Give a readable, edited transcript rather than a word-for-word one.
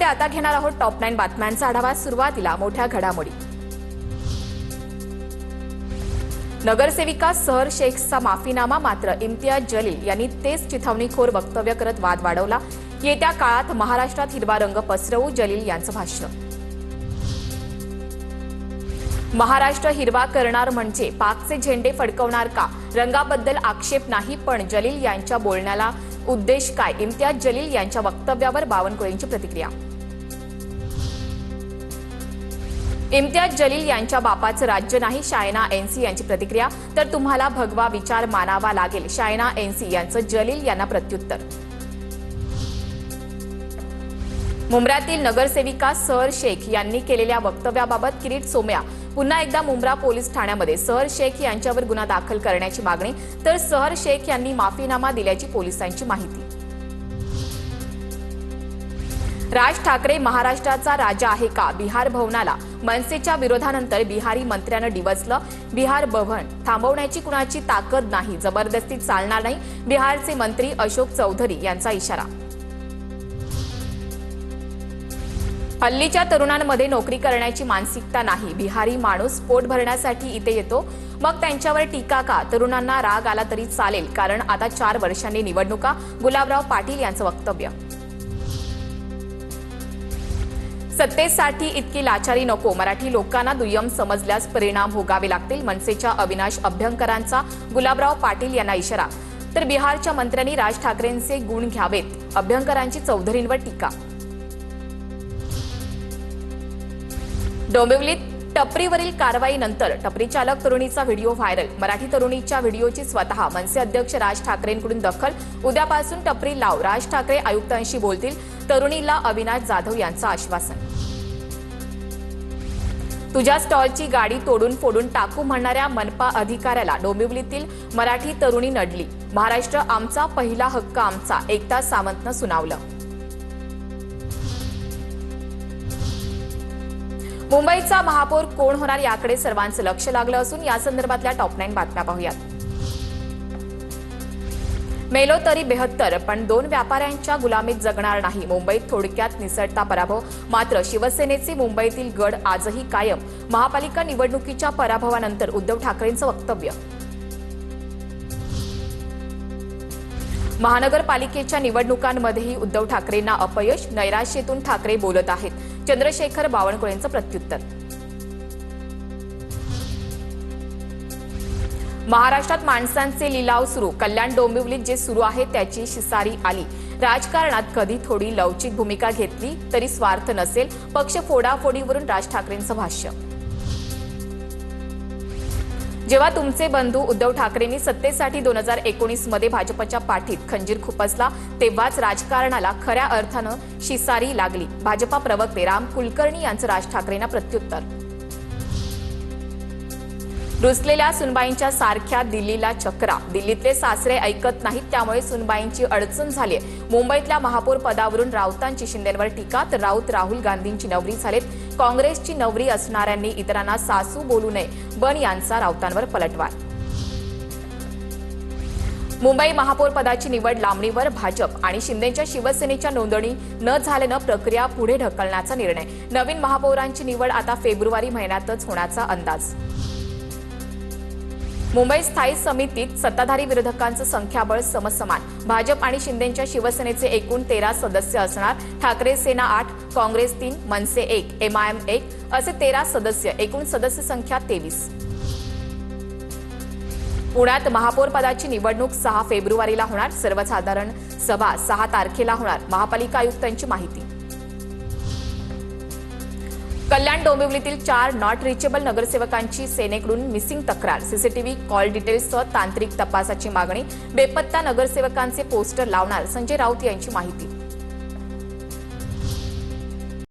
आता घेणार आहोत टॉप 9 बातम्यांचा आढावा। सुरुवातीला मोठ्या घडामोडी। नगरसेविका सहर शेखचा माफीनामा, मात्र इम्तियाज जलील यांनी तेच चिथावणीखोर वक्तव्य करत वाद वाढवला। येत्या काळात महाराष्ट्रात हिरवा रंग पसरवू, जलील यांचं भाष्य। महाराष्ट्र हिरवा करणार म्हणजे पाकचे झेंडे फडकवणार का? रंगाबद्दल आक्षेप नाही, पण जलील यांच्या बोलण्याला उद्देश काय? इम्तियाज जलील यांच्या वक्तव्यावर बावनकुळेंची प्रतिक्रिया। इम्तियाज जलील यांच्या बापाचं राज्य नाही, शायना एनसी यांची प्रतिक्रिया। तर तुम्हाला भगवा विचार मानावा लागेल, शायना एनसी यांचं जलील यांना प्रत्युत्तर। मुंब्र्यातील नगरसेविका सहर शेख यांनी केलेल्या वक्तव्याबाबत किरीट सोमय्या पुन्हा एकदा मुंब्रा पोलीस ठाण्यामध्ये सहर शेख यांच्यावर गुन्हा दाखल करण्याची मागणी, तर सहर शेख यांनी माफीनामा दिल्याची पोलिसांची माहिती। राज ठाकरे महाराष्ट्राचा राजा आहे का? बिहार भवनाला मनसेच्या विरोधानंतर बिहारी मंत्र्यानं डिवचलं। बिहार भवन थांबवण्याची कुणाची ताकद नाही, जबरदस्ती चालणार नाही, बिहारचे मंत्री अशोक चौधरी यांचा इशारा। हल्लीच्या तरुणांमध्ये नोकरी करण्याची मानसिकता नाही, बिहारी माणूस पोट भरण्यासाठी इथे येतो, मग त्यांच्यावर टीका का? तरुणांना राग आला तरी चालेल, कारण आता 4 वर्षांनी निवडणुका, गुलाबराव पाटील यांचं वक्तव्य। सत्तेसाठी इतकी लाचारी नको, मराठी लोकांना दुय्यम समजल्यास परिणाम भोगावे लागतील, मनसेच्या अविनाश अभ्यंकरांचा गुलाबराव पाटील यांना इशारा। तर बिहारच्या मंत्र्यांनी राज ठाकरेंचे गुण घ्यावेत, अभ्यंकरांची चौधरींवर टीका। डोंबिवलीत टपरीवरील कारवाईनंतर टपरी चालक तरुणीचा व्हिडिओ व्हायरल, मराठी तरुणीच्या व्हिडिओची स्वतः मनसे अध्यक्ष राज ठाकरेंकडून दखल। उद्यापासून टपरी लाव, राज ठाकरे आयुक्तांशी बोलतील, तरुणीला अविनाश जाधव यांचं आश्वासन। तुझ्या स्टॉलची गाडी तोडून फोडून टाकू म्हणणाऱ्या मनपा अधिकाऱ्याला डोंबिवलीतील मराठी तरुणी नडली। महाराष्ट्र आमचा, पहिला हक्क आमचा, एकता सामंतनं सुनावलं। मुंबईचा महापौर कोण होणार याकडे सर्वांचं लक्ष लागलं असून या संदर्भातल्या टॉप 9 बातम्या पाहूयात। मेलो तरी 72, पण 2 व्यापाऱ्यांच्या गुलामीत जगणार नाही, मुंबईत थोडक्यात निसटता पराभव, मात्र शिवसेनेचे मुंबईतील गड आजही कायम। महापालिका निवडणुकीच्या पराभवानंतर उद्धव ठाकरेंचं वक्तव्य। महानगरपालिकेच्या निवडणुकांमध्येही उद्धव ठाकरेंना अपयश, नैराश्यातून ठाकरे बोलत आहेत, चंद्रशेखर बावनकुळेंचं प्रत्युत्तर। महाराष्ट्रात माणसांचे लिलाव सुरू, कल्याण डोंबिवलीत जे सुरू आहे त्याची शिसारी आली, राजकारणात कधी थोडी लवचिक भूमिका घेतली तरी स्वार्थ नसेल, पक्ष फोडाफोडीवरून राज ठाकरेंचं भाष्य। जेव्हा तुमचे बंधू उद्धव ठाकरेंनी सत्तेसाठी 2019 मध्ये भाजपच्या पाठीत खंजीर खुपसला, तेव्हाच राजकारणाला खऱ्या अर्थानं शिसारी लागली, भाजपा प्रवक्ते राम कुलकर्णी यांचं राज ठाकरेंना प्रत्युत्तर। रुसलेल्या सुनबाईंच्या सारख्या दिल्लीला चक्रा, दिल्लीतले सासरे ऐकत नाहीत, त्यामुळे सुनबाईंची अडचण झाली। मुंबईतल्या महापौर पदावरून राऊतांची शिंदेंवर टीका, तर राऊत राहुल गांधींची नवरी झालेत, काँग्रेसची नवरी असणाऱ्यांनी इतरांना सासू बोलू नये, बन यांचा राऊतांवर पलटवार। मुंबई महापौर पदाची निवड लांबणीवर, भाजप आणि शिंदेच्या शिवसेनेच्या नोंदणी न झाल्यानं प्रक्रिया पुढे ढकलण्याचा निर्णय, नवीन महापौरांची निवड आता फेब्रुवारी महिन्यातच होण्याचा अंदाज। मुंबई स्थायी समितीत सत्ताधारी विरोधकांचं संख्याबळ समसमान, भाजप आणि शिंदेच्या शिवसेनेचे एकूण 13 सदस्य असणार, ठाकरे सेना 8, काँग्रेस 3, मनसे 1, एमआयएम 1 असे 13 सदस्य, एकूण सदस्य संख्या 23। पुण्यात महापौर पदाची निवडणूक 6 फेब्रुवारीला होणार, सर्वसाधारण सभा 6 तारखेला होणार, महापालिका आयुक्तांची माहिती। कल्याण डोंबिवलीतील 4 नॉट रिचेबल नगरसेवकांची सेनेकडून मिसिंग तक्रार, सीसीटीव्ही कॉल डिटेल्ससह तांत्रिक तपासाची मागणी, बेपत्ता नगरसेवकांचे पोस्टर लावणार, संजय राऊत यांची माहिती।